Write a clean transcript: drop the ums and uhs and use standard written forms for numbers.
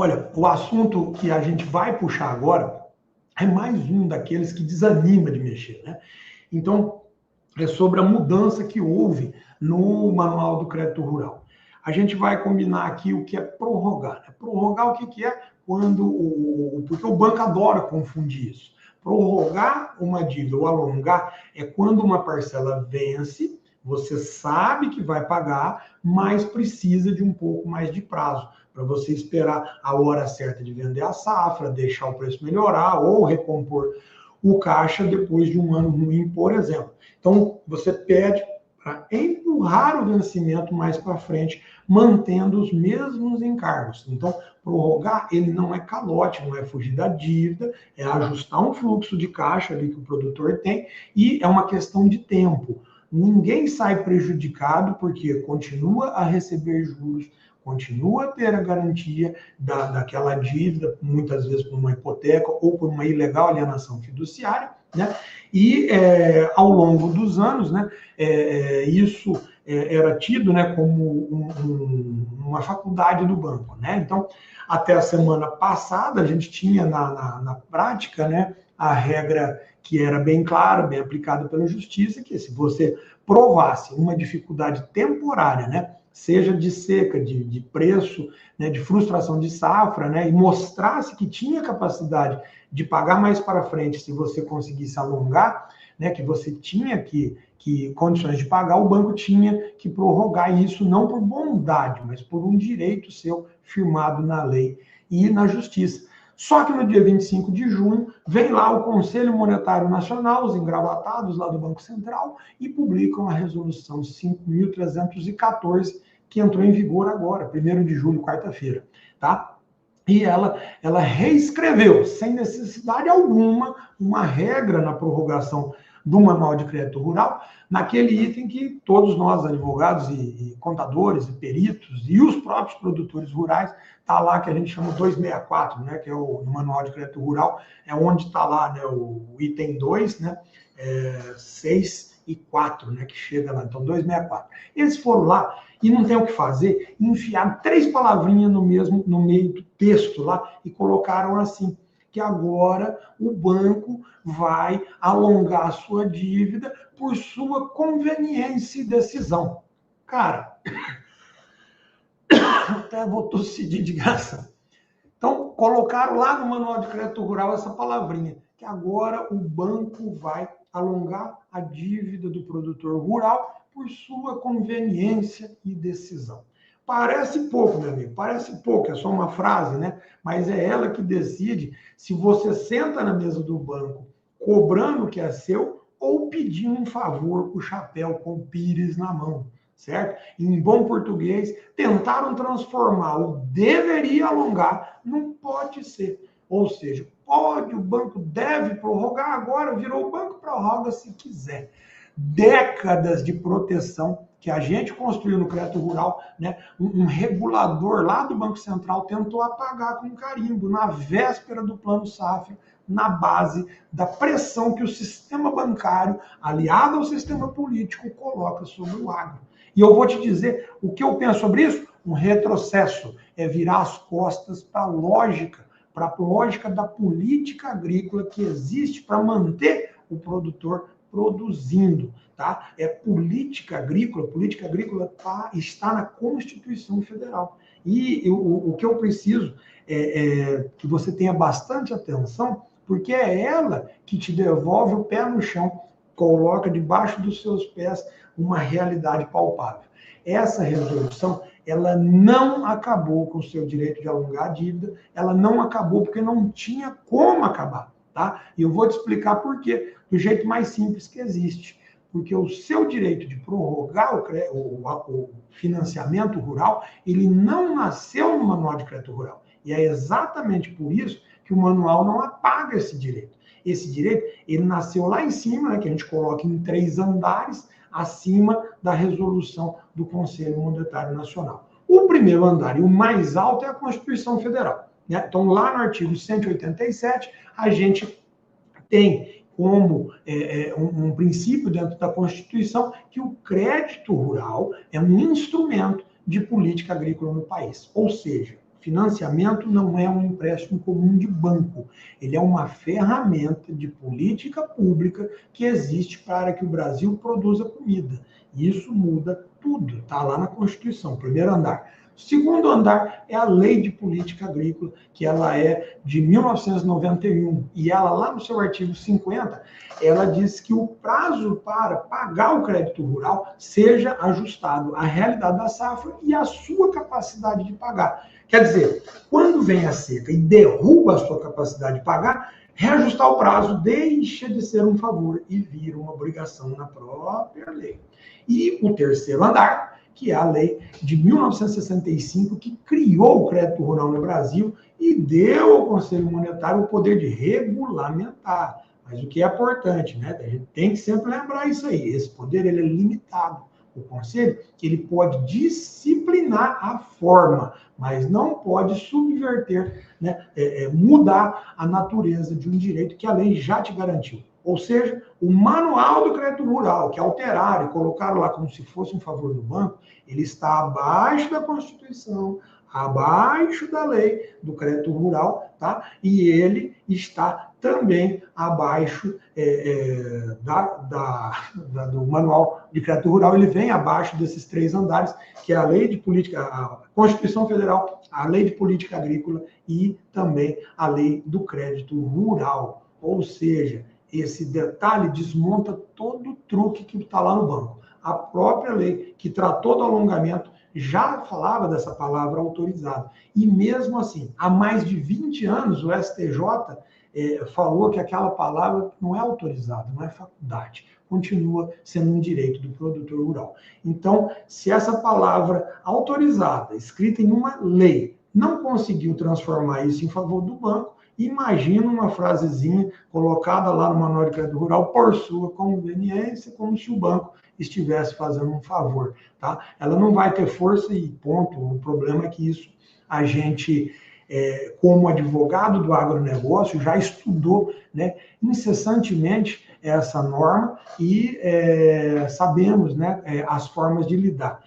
Olha, o assunto que a gente vai puxar agora é mais um daqueles que desanima de mexer, né? Então, é sobre a mudança que houve no Manual do Crédito Rural. A gente vai combinar aqui o que é prorrogar, né? Prorrogar o que é quando porque o banco adora confundir isso. Prorrogar uma dívida ou alongar é quando uma parcela vence, você sabe que vai pagar, mas precisa de um pouco mais de prazo para você esperar a hora certa de vender a safra, deixar o preço melhorar ou recompor o caixa depois de um ano ruim, por exemplo. Então, você pede para empurrar o vencimento mais para frente, mantendo os mesmos encargos. Então, prorrogar, ele não é calote, não é fugir da dívida, é ajustar um fluxo de caixa ali que o produtor tem e é uma questão de tempo. Ninguém sai prejudicado porque continua a receber juros, continua a ter a garantia daquela dívida, muitas vezes por uma hipoteca ou por uma ilegal alienação fiduciária, né? E ao longo dos anos, né, isso era tido, né, como uma faculdade do banco, né? Então, até a semana passada, a gente tinha na prática, né, a regra que era bem clara, bem aplicada pela Justiça, que se você provasse uma dificuldade temporária, né, seja de seca, de preço, né, de frustração de safra, né, e mostrasse que tinha capacidade de pagar mais para frente se você conseguisse alongar, né, que você tinha que condições de pagar, o banco tinha que prorrogar isso não por bondade, mas por um direito seu firmado na lei e na justiça. Só que no dia 25 de junho, vem lá o Conselho Monetário Nacional, os engravatados lá do Banco Central, e publicam a resolução 5.314, que entrou em vigor agora, 1º de julho, quarta-feira, tá? E ela reescreveu, sem necessidade alguma, uma regra na prorrogação do Manual de Crédito Rural, naquele item que todos nós, advogados e contadores e peritos e os próprios produtores rurais, está lá que a gente chama 264, né, que é o no Manual de Crédito Rural, é onde está lá, né, o item 2, né, 6 e 4, né, que chega lá, então 264. Eles foram lá e não tem o que fazer, enfiaram 3 palavrinhas no meio do texto lá e colocaram assim, que agora o banco vai alongar a sua dívida por sua conveniência e decisão. Cara, até vou tossir de graça. Então, colocaram lá no Manual de Crédito Rural essa palavrinha, que agora o banco vai alongar a dívida do produtor rural por sua conveniência e decisão. Parece pouco, meu amigo, parece pouco, é só uma frase, né? Mas é ela que decide se você senta na mesa do banco cobrando o que é seu ou pedindo um favor com o chapéu, com o pires na mão, certo? Em bom português, tentaram transformar o deveria alongar num pode ser. Ou seja, pode, o banco deve prorrogar, agora virou o banco prorroga se quiser. Décadas de proteção que a gente construiu no crédito rural, né? Um regulador lá do Banco Central tentou apagar com carimbo na véspera do Plano Safra, na base da pressão que o sistema bancário, aliado ao sistema político, coloca sobre o agro. E eu vou te dizer o que eu penso sobre isso. Um retrocesso é virar as costas para a lógica da política agrícola que existe para manter o produtor produzindo, tá? É política agrícola está na Constituição Federal. E o que eu preciso é que você tenha bastante atenção, porque é ela que te devolve o pé no chão, coloca debaixo dos seus pés uma realidade palpável. Essa resolução, ela não acabou com o seu direito de alongar a dívida, ela não acabou porque não tinha como acabar, tá? E eu vou te explicar por quê, do jeito mais simples que existe. Porque o seu direito de prorrogar o financiamento rural, ele não nasceu no Manual de Crédito Rural. E é exatamente por isso que o manual não apaga esse direito. Esse direito, ele nasceu lá em cima, né, que a gente coloca em 3 andares, acima da resolução do Conselho Monetário Nacional. O primeiro andar e o mais alto é a Constituição Federal, né? Então, lá no artigo 187, a gente tem como um princípio dentro da Constituição que o crédito rural é um instrumento de política agrícola no país. Ou seja, Financiamento não é um empréstimo comum de banco. Ele é uma ferramenta de política pública que existe para que o Brasil produza comida. Isso muda tudo, está lá na Constituição, primeiro andar. O segundo andar é a Lei de Política Agrícola, que ela é de 1991, e ela, lá no seu artigo 50, ela diz que o prazo para pagar o crédito rural seja ajustado à realidade da safra e à sua capacidade de pagar. Quer dizer, quando vem a seca e derruba a sua capacidade de pagar, reajustar o prazo deixa de ser um favor e vira uma obrigação na própria lei. E o terceiro andar, que é a lei de 1965, que criou o crédito rural no Brasil e deu ao Conselho Monetário o poder de regulamentar. Mas o que é importante, né? A gente tem que sempre lembrar isso aí. Esse poder ele é limitado. O Conselho ele pode disciplinar a forma, mas não pode subverter, né? Mudar a natureza de um direito que a lei já te garantiu. Ou seja, o manual do crédito rural, que alteraram e colocaram lá como se fosse um favor do banco, ele está abaixo da Constituição, abaixo da lei do crédito rural, tá? E ele está também abaixo do manual de crédito rural, ele vem abaixo desses três andares, que é a lei de política, a Constituição Federal, a lei de política agrícola e também a lei do crédito rural. Ou seja, esse detalhe desmonta todo o truque que está lá no banco. A própria lei que tratou do alongamento já falava dessa palavra autorizado. E mesmo assim, há mais de 20 anos, o STJ falou que aquela palavra não é autorizada, não é faculdade. Continua sendo um direito do produtor rural. Então, se essa palavra autorizada, escrita em uma lei, não conseguiu transformar isso em favor do banco, imagina uma frasezinha colocada lá no Manual de Crédito Rural por sua conveniência, como se o banco estivesse fazendo um favor, tá? Ela não vai ter força e ponto. O problema é que isso a gente, como advogado do agronegócio, já estudou, né, incessantemente essa norma e sabemos, né, as formas de lidar.